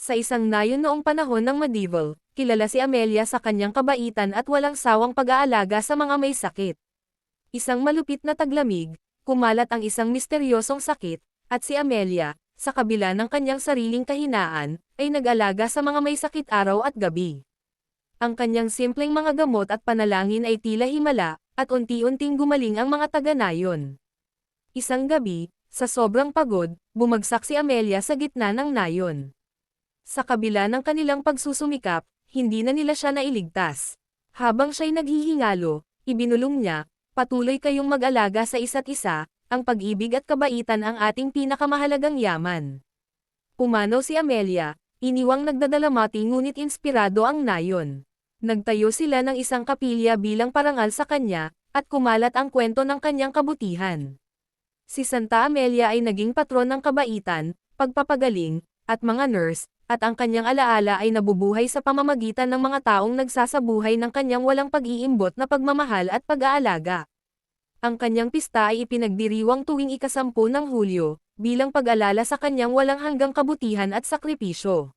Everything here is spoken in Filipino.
Sa isang nayon noong panahon ng medieval, kilala si Amelia sa kanyang kabaitan at walang sawang pag-aalaga sa mga may sakit. Isang malupit na taglamig, kumalat ang isang misteryosong sakit, at si Amelia, sa kabila ng kanyang sariling kahinaan, ay nag-alaga sa mga may sakit araw at gabi. Ang kanyang simpleng mga gamot at panalangin ay tila himala, at unti-unting gumaling ang mga taga-nayon. Isang gabi, sa sobrang pagod, bumagsak si Amelia sa gitna ng nayon. Sa kabila ng kanilang pagsusumikap, hindi na nila siya nailigtas. Habang siya'y naghihingalo, ibinulong niya, "Patuloy kayong mag-alaga sa isa't isa, ang pag-ibig at kabaitan ang ating pinakamahalagang yaman." Pumanaw si Amelia, iniwang nagdadalamati ngunit inspirado ang nayon. Nagtayo sila ng isang kapilya bilang parangal sa kanya, at kumalat ang kwento ng kanyang kabutihan. Si Santa Amelia ay naging patron ng kabaitan, pagpapagaling, at mga nurse, at ang kanyang alaala ay nabubuhay sa pamamagitan ng mga taong nagsasabuhay ng kanyang walang pag-iimbot na pagmamahal at pag-aalaga. Ang kanyang pista ay ipinagdiriwang tuwing ika-10 ng Hulyo, bilang pag-alala sa kanyang walang hanggang kabutihan at sakripisyo.